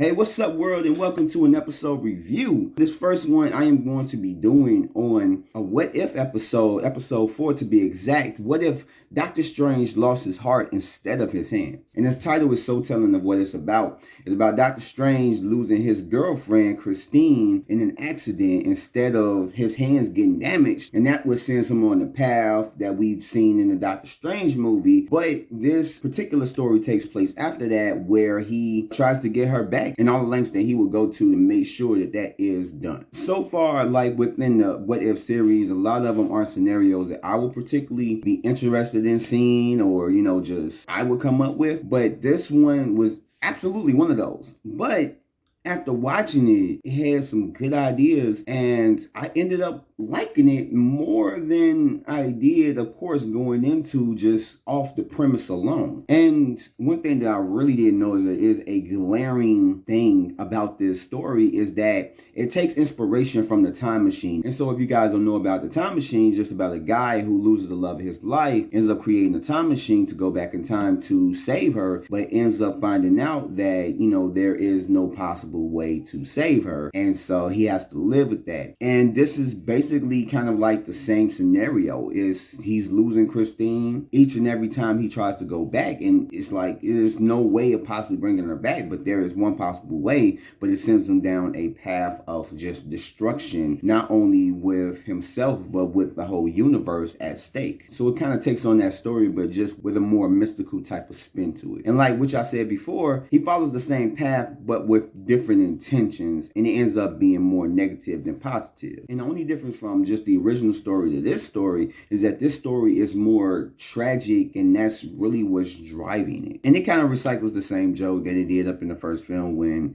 Hey, what's up, world, and welcome to an episode review. This first one I am going to be doing on a what if episode, episode 4 to be exact. What if Doctor Strange lost his heart instead of his hands? And this title is so telling of what it's about. It's about Doctor Strange losing his girlfriend, Christine, in an accident instead of his hands getting damaged. And that what sends him on the path that we've seen in the Doctor Strange movie. But this particular story takes place after that, where he tries to get her back and all the lengths that he will go to make sure that that is done. So far, like within the What If series, a lot of them are scenarios that I will particularly be interested in seeing, or just I would come up with. But this one was absolutely one of those. But after watching it, it had some good ideas, and I ended up liking it more than I did, of course, going into just off the premise alone. And one thing that I really didn't know is a glaring thing about this story is that it takes inspiration from the Time Machine. And so if you guys don't know about the Time Machine, it's just about a guy who loses the love of his life, ends up creating a time machine to go back in time to save her, but ends up finding out that, there is no possible way to save her. And so he has to live with that. And this is basically kind of like the same scenario. Is he's losing Christine each and every time he tries to go back, and it's like there's no way of possibly bringing her back, but there is one possible way, but it sends him down a path of just destruction, not only with himself but with the whole universe at stake. So it kind of takes on that story, but just with a more mystical type of spin to it. And like which I said before, he follows the same path but with different intentions, and it ends up being more negative than positive. And the only difference from just the original story to this story is that this story is more tragic, and that's really what's driving it. And it kind of recycles the same joke that it did up in the first film when,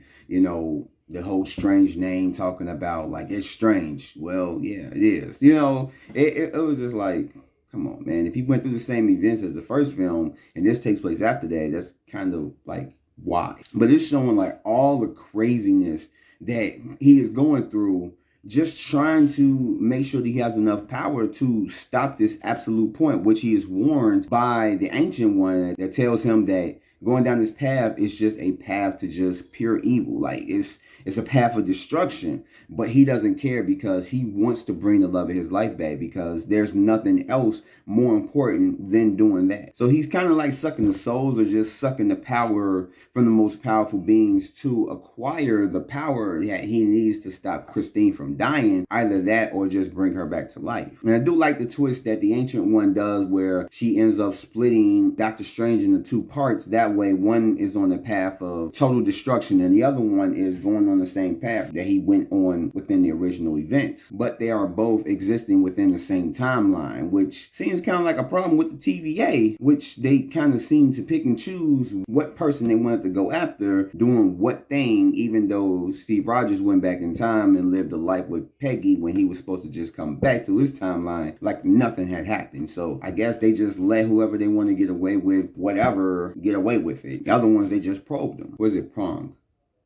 the whole strange name talking about like it's strange. Well, yeah, it is. It was just like, come on, man. If he went through the same events as the first film and this takes place after that, that's kind of like why. But it's showing like all the craziness that he is going through, just trying to make sure that he has enough power to stop this absolute point, which he is warned by the Ancient One that tells him that going down this path is just a path to just pure evil. Like it's a path of destruction, but he doesn't care because he wants to bring the love of his life back, because there's nothing else more important than doing that. So he's kind of like sucking the souls, or just sucking the power from the most powerful beings to acquire the power that he needs to stop Christine from dying. Either that or just bring her back to life. And I do like the twist that the Ancient One does, where she ends up splitting Doctor Strange into two parts. That way one is on the path of total destruction and the other one is going on the same path that he went on within the original events. But they are both existing within the same timeline, which seems kind of like a problem with the TVA, which they kind of seem to pick and choose what person they wanted to go after doing what thing, even though Steve Rogers went back in time and lived a life with Peggy when he was supposed to just come back to his timeline like nothing had happened. So I guess they just let whoever they want to get away with whatever get away with it. The other ones, they just probed them. Was it prong?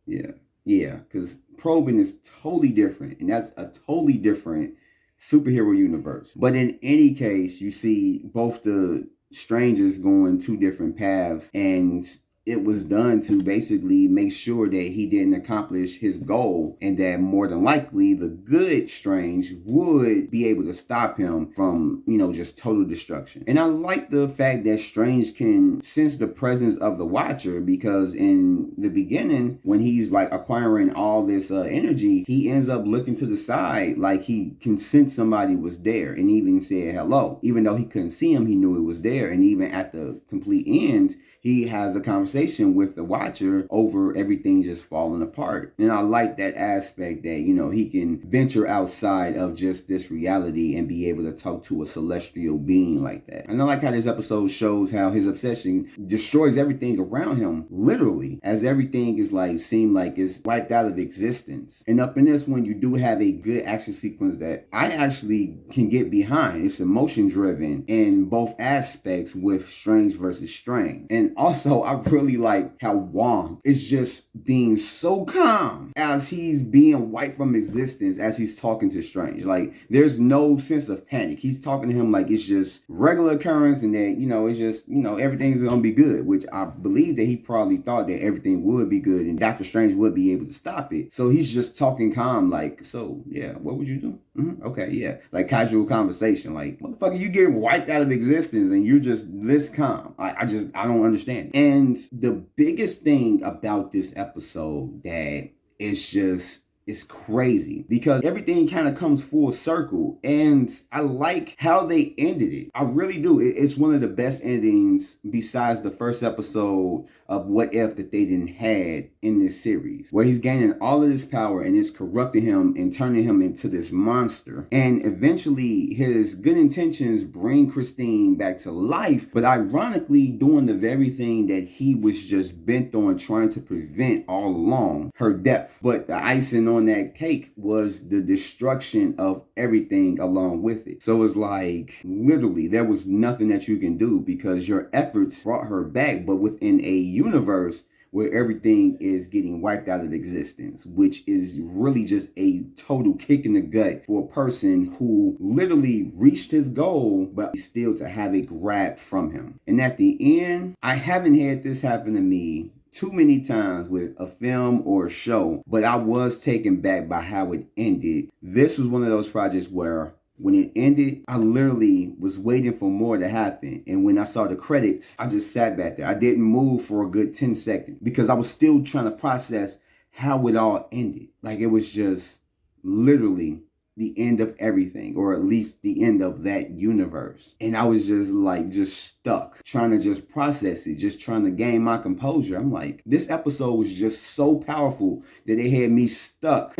Yeah, because probing is totally different, and that's a totally different superhero universe. But in any case, you see both the strangers going two different paths, and it was done to basically make sure that he didn't accomplish his goal, and that more than likely the good Strange would be able to stop him from, just total destruction. And I like the fact that Strange can sense the presence of the Watcher, because in the beginning, when he's like acquiring all this energy, he ends up looking to the side like he can sense somebody was there, and even said hello. Even though he couldn't see him, he knew it was there. And even at the complete end, he has a conversation with the Watcher over everything just falling apart. And I like that aspect that, he can venture outside of just this reality and be able to talk to a celestial being like that. And I like how this episode shows how his obsession destroys everything around him, literally, as everything is seem like it's wiped out of existence. And up in this one, you do have a good action sequence that I actually can get behind. It's emotion driven in both aspects with Strange versus Strange. And also, I really like how Wong is just being so calm as he's being wiped from existence as he's talking to Strange. Like, there's no sense of panic. He's talking to him like it's just regular occurrence and that, it's just, everything's gonna be good, which I believe that he probably thought that everything would be good and Doctor Strange would be able to stop it. So he's just talking calm, like, so yeah, what would you do? Okay, yeah. Like casual conversation. Like, motherfucker, you get wiped out of existence and you're just this calm. I don't understand. And the biggest thing about this episode that it's crazy because everything kind of comes full circle, and I like how they ended it. I really do. It's one of the best endings besides the first episode of What If that they didn't had in this series, where he's gaining all of this power and it's corrupting him and turning him into this monster. And eventually his good intentions bring Christine back to life, but ironically doing the very thing that he was just bent on trying to prevent all along, her death. But the icing on that cake was the destruction of everything along with it. So it's like literally there was nothing that you can do because your efforts brought her back, but within a universe where everything is getting wiped out of existence, which is really just a total kick in the gut for a person who literally reached his goal, but still to have it grabbed from him. And at the end, I haven't had this happen to me too many times with a film or a show, but I was taken back by how it ended. This was one of those projects where when it ended, I literally was waiting for more to happen. And when I saw the credits, I just sat back there. I didn't move for a good 10 seconds because I was still trying to process how it all ended. Like, it was just literally the end of everything, or at least the end of that universe. And I was just stuck, trying to just process it, just trying to gain my composure. I'm like, this episode was just so powerful that it had me stuck,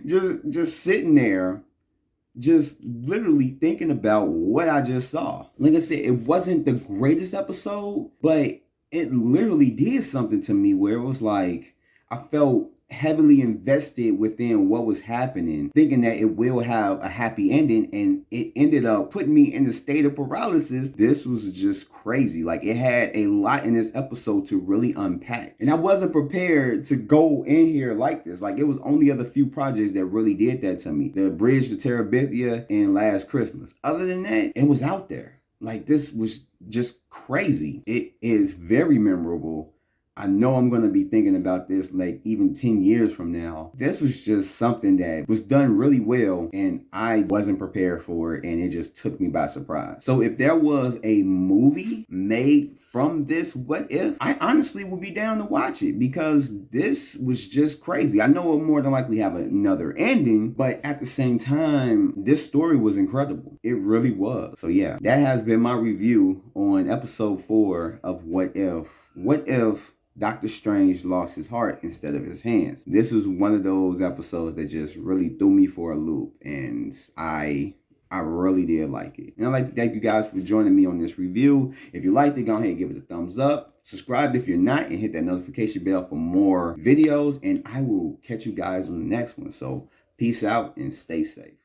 just sitting there, just literally thinking about what I just saw. Like I said, it wasn't the greatest episode, but it literally did something to me where it was like, I felt heavily invested within what was happening, thinking that it will have a happy ending, and it ended up putting me in a state of paralysis. This was just crazy. Like, it had a lot in this episode to really unpack, and I wasn't prepared to go in here like this. Like, it was only other few projects that really did that to me: The Bridge to Terabithia and Last Christmas. Other than that, it was out there. Like, this was just crazy. It is very memorable. I know I'm going to be thinking about this like even 10 years from now. This was just something that was done really well, and I wasn't prepared for it, and it just took me by surprise. So if there was a movie made from this What If, I honestly would be down to watch it because this was just crazy. I know it'll more than likely have another ending, but at the same time, this story was incredible. It really was. So yeah, that has been my review on episode 4 of What If. What if Doctor Strange lost his heart instead of his hands? This was one of those episodes that just really threw me for a loop, and I really did like it. And I'd like to thank you guys for joining me on this review. If you liked it, go ahead and give it a thumbs up. Subscribe if you're not, and hit that notification bell for more videos. And I will catch you guys on the next one. So peace out and stay safe.